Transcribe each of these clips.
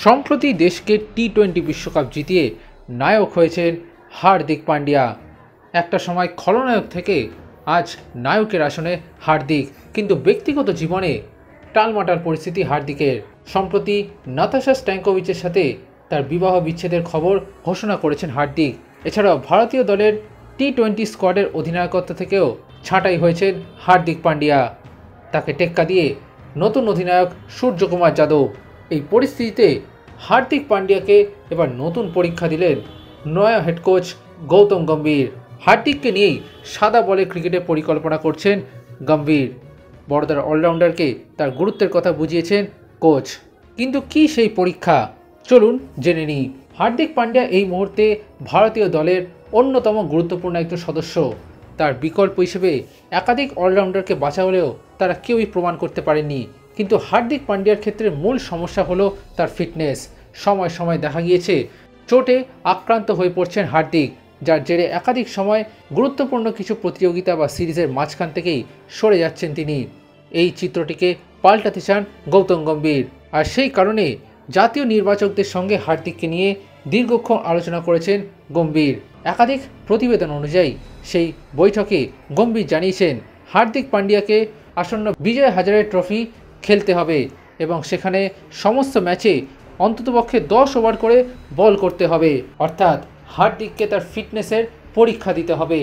সম্প্রতি দেশকে টি-20 বিশ্বকাপ জিতিয়ে নায়ক হয়েছেন হার্দিক পান্ডিয়া। একটা সময় খলনায়ক থেকে আজ নায়কের আসনে হার্দিক, কিন্তু ব্যক্তিগত জীবনে টালমাটাল পরিস্থিতি হার্দিকের। সম্প্রতি নাতাশা স্ট্যাঙ্কোভিচের সাথে তার বিবাহ বিচ্ছেদের খবর ঘোষণা করেছেন হার্দিক। এছাড়াও ভারতীয় দলের টি-20 স্কোয়াডের অধিনায়কত্ব থেকেও ছাঁটাই হয়েছেন হার্দিক পান্ডিয়া। তাকে টেক্কা দিয়ে নতুন অধিনায়ক সূর্যকুমার যাদব। এই পরিস্থিতিতে হার্দিক পান্ডিয়াকে এবার নতুন পরীক্ষা দিলেন নয়া হেড কোচ গৌতম গম্ভীর। হার্দিককে নিয়েই সাদা বলে ক্রিকেটের পরিকল্পনা করছেন গম্ভীর। বড়দার অলরাউন্ডারকে তার গুরুত্বের কথা বুঝিয়েছেন কোচ। কিন্তু কি সেই পরীক্ষা, চলুন জেনে নিই। হার্দিক পান্ডিয়া এই মুহূর্তে ভারতীয় দলের অন্যতম গুরুত্বপূর্ণ একজন সদস্য। তার বিকল্প হিসেবে একাধিক অলরাউন্ডারকে বাঁচা হলেও তারা কেউই প্রমাণ করতে পারেননি। কিন্তু হার্দিক পান্ডিয়ার ক্ষেত্রে মূল সমস্যা হলো তার ফিটনেস। সময় সময় দেখা গিয়েছে চোটে আক্রান্ত হয়ে পড়ছেন হার্দিক, যার জেরে একাধিক সময় গুরুত্বপূর্ণ কিছু প্রতিযোগিতা বা সিরিজের মাঝখান থেকেই সরে যাচ্ছেন তিনি। এই চিত্রটিকে পাল্টাতে চান গৌতম গম্ভীর, আর সেই কারণে জাতীয় নির্বাচকদের সঙ্গে হার্দিককে নিয়ে দীর্ঘক্ষণ আলোচনা করেছেন গম্ভীর। একাধিক প্রতিবেদন অনুযায়ী সেই বৈঠকে গম্ভীর জানিয়েছেন হার্দিক পান্ডিয়াকে আসন্ন বিজয় হাজারে ট্রফি খেলতে হবে এবং সেখানে সমস্ত ম্যাচে অন্ততপক্ষে 10 ওভার করে বল করতে হবে, অর্থাৎ হার্দিককে তার ফিটনেসের পরীক্ষা দিতে হবে।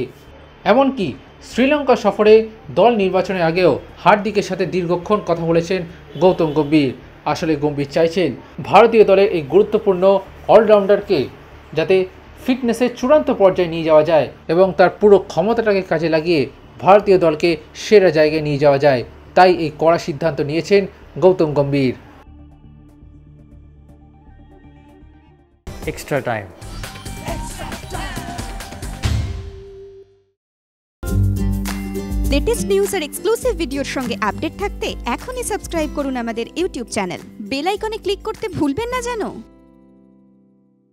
এমনকি শ্রীলঙ্কা সফরে দল নির্বাচনের আগেও হার্দিকের সাথে দীর্ঘক্ষণ কথা বলেছেন গৌতম গম্ভীর। আসলে গম্ভীর চাইছেন ভারতীয় দলের এই গুরুত্বপূর্ণ অলরাউন্ডারকে যাতে ফিটনেসের চূড়ান্ত পর্যায়ে নিয়ে যাওয়া যায় এবং তার পুরো ক্ষমতাটাকে কাজে লাগিয়ে ভারতীয় দলকে সেরা জায়গায় নিয়ে যাওয়া যায়। তাই এই কড়া সিদ্ধান্ত নিয়েছেন Gautam Gambhir. Extra time. Latest news আর এক্সক্লুসিভ ভিডিওর সঙ্গে আপডেট থাকতে এখনই সাবস্ক্রাইব করুন আমাদের ইউটিউব চ্যানেল। বেল আইকনে ক্লিক করতে ভুলবেন না যেন।